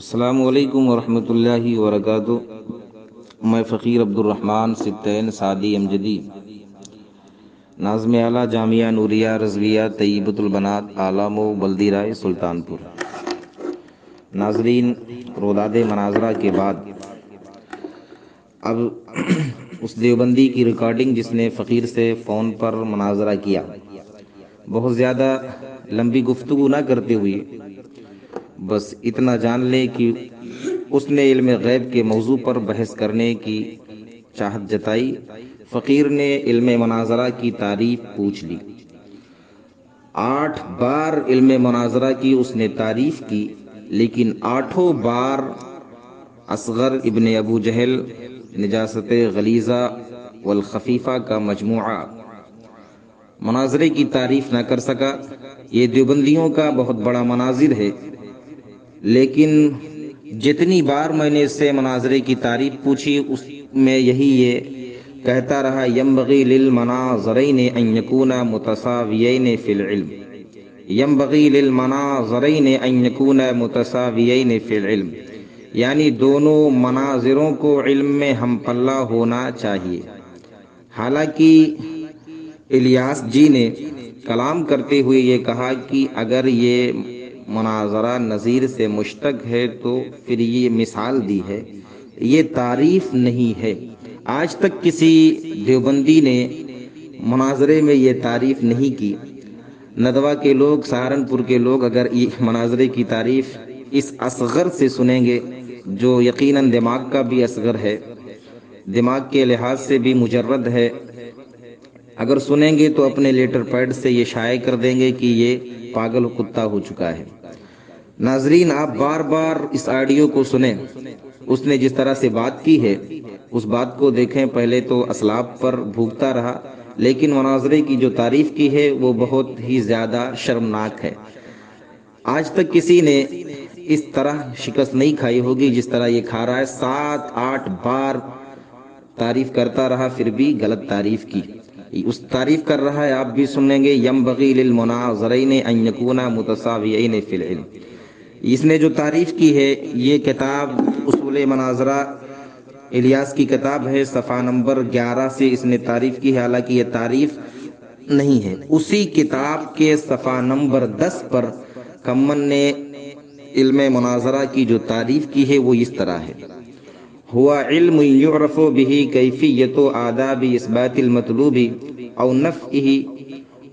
السلام علیکم ورحمۃ اللہ وبرکاتہ۔ میں فقیر عبد الرحمن ستین سعدی امجدی، ناظم اعلیٰ جامعہ نوریہ رضویہ طیبۃ البنات عالم و بلدی رائے سلطان پور۔ ناظرین، روداد مناظرہ کے بعد اب اس دیوبندی کی ریکارڈنگ جس نے فقیر سے فون پر مناظرہ کیا، بہت زیادہ لمبی گفتگو نہ کرتے ہوئے بس اتنا جان لیں کہ اس نے علم غیب کے موضوع پر بحث کرنے کی چاہت جتائی۔ فقیر نے علم مناظرہ کی تعریف پوچھ لی، 8 بار علم مناظرہ کی اس نے تعریف کی، لیکن 8 بار اصغر ابن ابو جہل، نجاست غلیظہ والخفیفہ کا مجموعہ مناظرے کی تعریف نہ کر سکا۔ یہ دیوبندیوں کا بہت بڑا مناظر ہے، لیکن جتنی بار میں نے اس سے مناظرے کی تعریف پوچھی اس میں یہی یہ کہتا رہا، ینبغی للمناظرین ان یکونا متساویین فی العلم، ینبغی للمناظرین ان یکونا متساویین فی العلم، یعنی دونوں مناظروں کو علم میں ہم پلہ ہونا چاہیے۔ حالانکہ الیاس جی نے کلام کرتے ہوئے یہ کہا کہ اگر یہ مناظرہ نظیر سے مشتق ہے تو پھر یہ مثال دی ہے، یہ تعریف نہیں ہے۔ آج تک کسی دیوبندی نے مناظرے میں یہ تعریف نہیں کی۔ ندوہ کے لوگ، سہارنپور کے لوگ اگر یہ مناظرے کی تعریف اس اصغر سے سنیں گے، جو یقیناً دماغ کا بھی اصغر ہے، دماغ کے لحاظ سے بھی مجرد ہے، اگر سنیں گے تو اپنے لیٹر پیڈ سے یہ شائع کر دیں گے کہ یہ پاگل و کتا ہو چکا ہے۔ ناظرین، آپ بار بار اس آڈیو کو سنیں، اس نے جس طرح سے بات کی ہے اس بات کو دیکھیں۔ پہلے تو اسلاف پر بھوکتا رہا، لیکن مناظرے کی جو تعریف کی ہے وہ بہت ہی زیادہ شرمناک ہے۔ آج تک کسی نے اس طرح شکست نہیں کھائی ہوگی جس طرح یہ کھا رہا ہے۔ 7-8 بار تعریف کرتا رہا، پھر بھی غلط تعریف کی۔ اس تعریف کر رہا ہے، آپ بھی سنیں گے، ینبغی للمناظرین ان یکونا متساویین فی العلم۔ اس نے جو تعریف کی ہے، یہ کتاب اصول مناظرہ الیاس کی کتاب ہے، صفحہ نمبر 11 سے اس نے تعریف کی ہے، حالانکہ یہ تعریف نہیں ہے۔ اسی کتاب کے صفحہ نمبر 10 پر کمن نے علم مناظرہ کی جو تعریف کی ہے وہ اس طرح ہے، ہوا علم یعرف به کیفیت آداب اثبات المطلوب او نفعه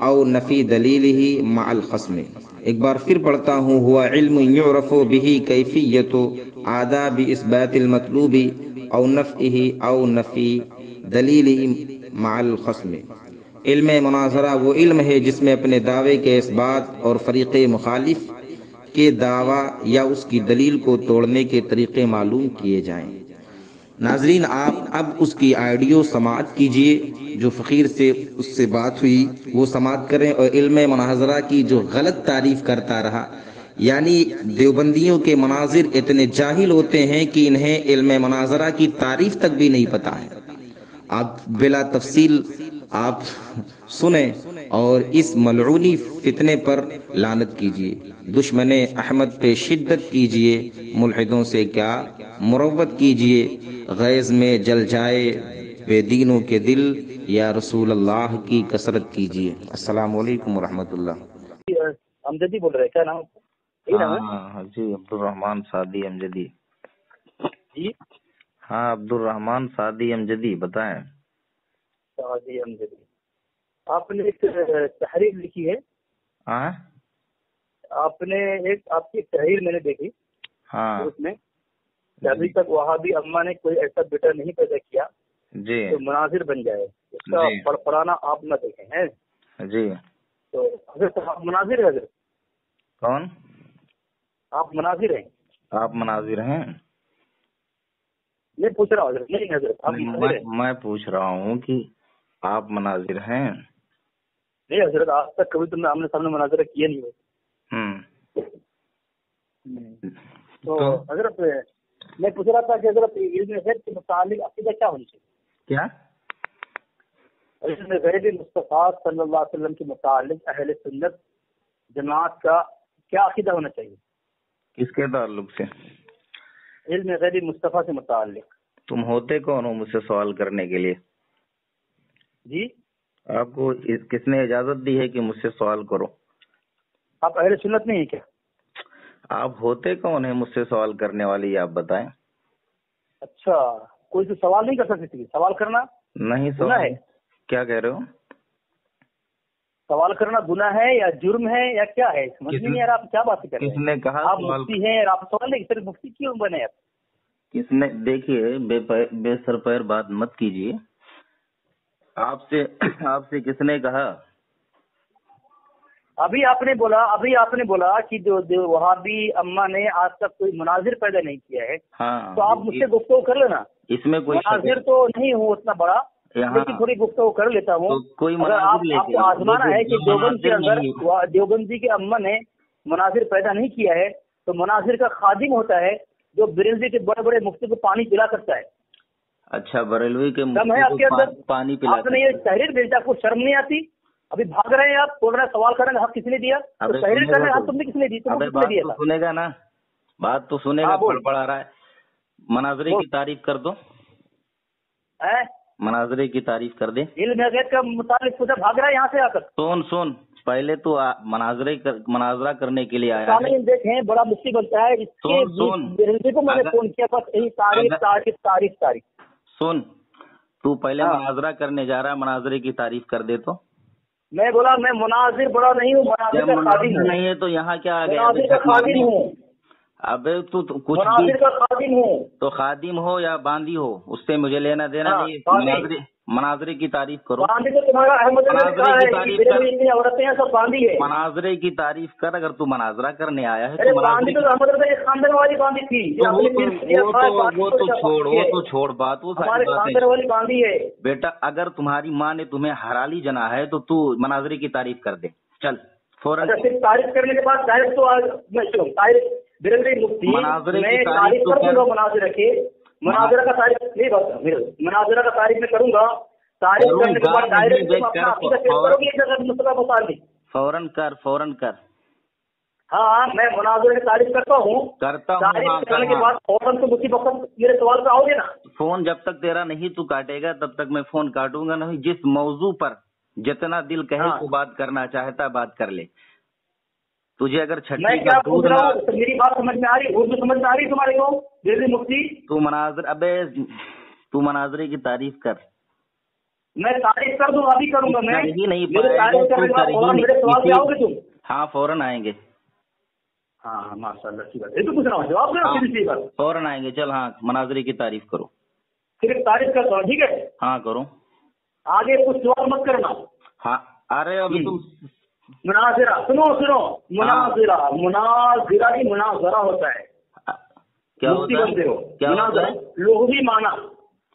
او نفی دلیلہ مع الخصم۔ ایک بار پھر پڑھتا ہوں، ہوا علم یعرف به کیفیت آداب اثبات المطلوب او نفعه او نفی دلیلہ مع الخصم۔ علم مناظرہ وہ علم ہے جس میں اپنے دعوے کے اثبات اور فریق مخالف کے دعویٰ یا اس کی دلیل کو توڑنے کے طریقے معلوم کیے جائیں۔ ناظرین، آپ اب اس کی آڈیو سماعت کیجئے، جو فقیر سے اس سے بات ہوئی وہ سماعت کریں، اور علم مناظرہ کی جو غلط تعریف کرتا رہا، یعنی دیوبندیوں کے مناظر اتنے جاہل ہوتے ہیں کہ انہیں علم مناظرہ کی تعریف تک بھی نہیں پتا ہے۔ آپ بلا تفصیل آپ سنیں اور اس ملعونی فتنے پر لعنت کیجئے، دشمن احمد پہ شدت کیجئے، ملحدوں سے کیا مروت کیجئے، غیظ میں جل جائے بے دینوں کے دل، یا رسول اللہ کی کثرت کیجئے۔ السلام علیکم ورحمۃ اللہ۔ امجدی بول رہے ہیں، کیا نام ہے؟ یہی نام ہے؟ ہاں جی، عبد الرحمن سعدی امجدی۔ جی ہاں، عبد الرحمن سعدی امجدی، بتائیں۔ سعدی امجدی، آپ نے ایک تحریر لکھی ہے؟ ہاں آپ نے آپ کی تحریر میں نے دیکھی، ہاں اس میں ابھی تک وہابی امہ نے کوئی ایسا بیٹا نہیں پیدا کیا جی جو مناظر بن جائے، اس کا جی پڑپڑانا آپ نہ دیکھیں ہیں۔ جی۔ تو حضرت آپ مناظر ہیں؟ حضرت کون؟ آپ مناظر ہیں؟ آپ مناظر ہیں؟ میں پوچھ رہا ہوں حضرت، نہیں حضرت آپ مناظر ہیں؟ میں پوچھ رہا ہوں کہ آپ مناظر ہیں؟ نہیں حضرت، آج تک کبھی تم نے آمنے سامنے مناظرہ کیا نہیں ہے۔ تو حضرت میں پوچھ رہا تھا کہ حضرت علم غیب کے متعلق عقیدہ کیا ہونا چاہیے؟ کیا؟ علم غیب مصطفیٰ صلی اللہ علیہ وسلم کے متعلق اہل سنت جماعت کا کیا عقیدہ ہونا چاہیے؟ کس کے تعلق سے؟ علم غیبی مصطفیٰ سے متعلق۔ تم ہوتے کون ہو مجھ سے سوال کرنے کے لیے؟ جی آپ کو کس نے اجازت دی ہے کہ مجھ سے سوال کرو؟ آپ اہل سنت نہیں ہیں کیا؟ آپ ہوتے کون ہیں مجھ سے سوال کرنے والے، یہ آپ بتائیں۔ اچھا، کوئی تو سوال نہیں کر سکتے؟ سوال کرنا نہیں گناہ ہے؟ کیا کہہ رہے ہو؟ سوال کرنا گناہ ہے یا جرم ہے یا کیا ہے؟ سمجھ نہیں یار، آپ کیا بات کر رہے ہیں؟ کس نے کہا آپ مفتی ہیں اور آپ سوال نہیں، صرف مفتی کیوں بنے آپ؟ کس نے؟ دیکھیے بے سر پیر بات مت کیجیے۔ آپ سے کس نے کہا؟ ابھی آپ نے بولا کہ جو وہابی امہ نے آج تک کوئی مناظر پیدا نہیں کیا ہے، ہاں تو آپ مجھ سے گفتگو کر لینا۔ اس میں کوئی مناظر تو نہیں ہوں اتنا بڑا، لیکن تھوڑی گفتگو کر لیتا ہوں۔ کوئی اگر آپ کو آزمانا ہے کہ دیوبند کے اندر دیوبندی کے امہ نے مناظر پیدا نہیں کیا ہے، تو مناظر کا خادم ہوتا ہے جو بریلوی کے بڑے بڑے مفتی کو پانی پلا کرتا ہے۔ اچھا، بریلوی کے دم ہے آپ کے اندر؟ پانی پلا؟ آپ نے یہ تحریر بھیجا، آپ کو شرم نہیں آتی؟ ابھی بھاگ رہے ہیں آپ، بول رہے ہیں سوال کرنے کا حق کس نے دیا؟ تو تحریر کرنے کا حق تم نے کس نے دی؟ تم نے کس نے دیا تھا؟ سنے گا نا، بات تو سنے گا، پڑا رہا ہے۔ مناظرے کی تعریف کر دو، مناظرے کی تعریف کر دے۔ علم غیب کا متعلق پوچھا، بھاگ رہا ہے یہاں سے آ کر۔ سن پہلے تو مناظرہ کرنے کے لیے آیا ہے۔ سامعین دیکھیں، بڑا مفتی بنتا ہے، اس کے کو میں نے فون کیا، بس یہی تعریف تعریف تعریف تعریف۔ سن، تو پہلے مناظرہ کرنے جا رہا ہے، مناظرے کی تعریف کر دے تو۔ میں بولا میں مناظر بڑا نہیں ہوں، مناظر کا خادم ہوں۔ نہیں ہے تو یہاں کیا آ گیا؟ مناظر کا خادم ہوں، ابے تو کچھ مناظر کا خادم ہوں۔ تو خادم ہو یا باندی ہو، اس سے مجھے لینا دینا نہیں۔ مناظرے کی تعریف کرو۔ باندی تو تمہارا احمد عورتیں ہیں، سب باندی ہے۔ مناظرے کی تعریف کر، اگر تو مناظرہ کرنے آیا ہے تو باندی تو احمد خاندان والی باندی تھی۔ وہ تو چھوڑ بات، وہ ہمارے خاندان والی باندی ہے۔ بیٹا اگر تمہاری ماں نے تمہیں حلالی جنا ہے تو مناظرے کی تعریف کر دے، چل فوراً۔ صرف تعریف کرنے کے بعد ڈائریکٹ تو مناظرے کی تعریف کر دوں گا، مناظرہ کے مناظرہ کا تعریف نہیں بات، مناظرہ کا تعریف میں کروں گا، تعریف کرنے کے بعد ڈائریکٹ فوراً کر۔ ہاں میں مناظرہ کی تعریف کرتا ہوں، تعریف کرنے کے بعد فوراً تو اسی وقت میرے سوال پہ آؤ گے نا۔ فون جب تک تیرا نہیں تو کاٹے گا تب تک میں فون کاٹوں گا نہیں۔ جس موضوع پر جتنا دل کہے تو بات کرنا چاہتا بات کر لے۔ تجھے اگر میں کیا پوچھ رہا ہوں، میری بات سمجھ میں آ رہی، اردو سمجھ میں آ رہی تمہارے کو؟ دہلی مفتی تو مناظرے کی تعریف کر۔ میں تعریف کر دوں، ابھی کروں گا میں۔ نہیں میرے سوال پہ آؤ گے تم؟ ہاں فوراً آئیں گے۔ ہاں ماشاء اللہ، ٹھیک ہے، یہ تو پوچھ رہا ہوں، جواب دو۔ فوراً آئیں گے، چل ہاں مناظرے کی تعریف کرو۔ صرف تعریف کرتا ہوں، ٹھیک ہے؟ ہاں کرو۔ آگے کچھ سوال مت کرنا۔ ہاں ارے ابھی تم مناظرہ سنو، مناظرہ ہی مناظرہ ہوتا ہے۔ کیا ہوتا ہے؟ لغوی معنی،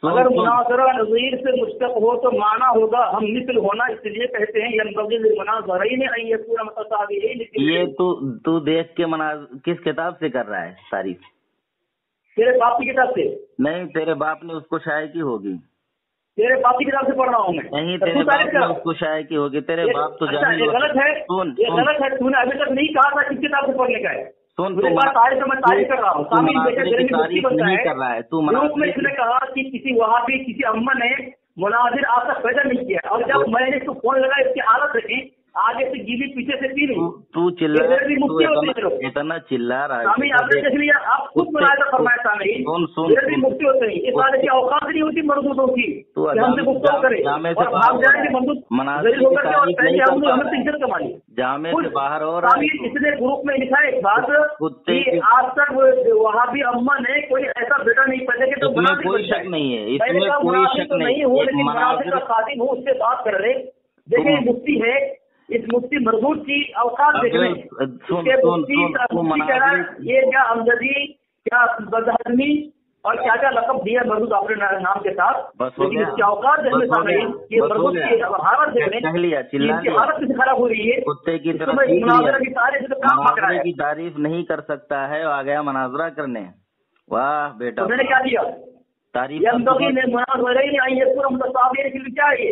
اگر مناظرہ نظیر سے مشتق ہو تو معنی ہوگا ہم مثل ہونا، اس لیے کہتے ہیں یہ تو دیکھ کے کس کتاب سے کر رہا ہے تعریف؟ تیرے باپ کی کتاب سے؟ نہیں، تیرے باپ نے اس کو شائع کی ہوگی۔ تیرے باپ کی کتاب سے پڑھ رہا ہوں میں۔ نہیں، تیرے باپ نے اس کو شائع کی ہوگی، تیرے باپ تو جاہل ہے۔ غلط ہے، یہ غلط ہے، تو نے ابھی تک نہیں کہا تھا کس کتاب سے پڑھنے کا ہے۔ سن، میں تعریف کر رہا ہوں، نہیں کر رہا ہے تو اس نے کہا کہ کسی وہابی کسی امہ نے مناظر آپ تک پیدا نہیں کیا، اور جب میں نے اس کو فون لگا، اس کی حالت رکھی، آگے سے گیلی پیچھے سے پی رہی۔ تو اتنا چلا رہا ہے، آپ نے دیکھ لیا، آپ خود ملاحظہ فرمایا سامعین، بھی مفتی ہوتے ہیں، اس والے کی اوقات نہیں ہوتی مردودوں کی کہ ہم سے گفتگو کرے اور بھاگ جائیں گے مردود ذلیل ہو کر کے، اور پہلے ہم سے عزت کمانی۔ جامع سے باہر ہو رہا سامعین اس نے گروپ میں لکھا ہے ایک بات کہ آج تک وہابی امہ نے کوئی ایسا بیٹا نہیں پیدا کیا تو مناظر کوئی شک نہیں ہے، اس میں کوئی شک نہیں ہوں، لیکن مناظر کا خادم ہوں، اس سے بات کر رہے۔ دیکھیں مفتی ہے، اس مفتی مردود کی اوقات دیکھنے، یہ کیا امجدی، کیا بدہضمی اور کیا کیا لقب دیا مردود اپنے نام کے ساتھ، لیکن اس کی اوقات دیکھنے سامنے یہ مردود کی حالت دیکھنے، اس کی حالت کسی خراب ہو رہی ہے۔ کتے کی طرح مناظرے کی تعریف نہیں کر سکتا ہے، آ گیا مناظرہ کرنے۔ واہ بیٹا، میں نے کیا دیا؟ تعریف مناظرہ ہی نہیں آئی ہے، پورا متصابیر کے لیے کیا ہے؟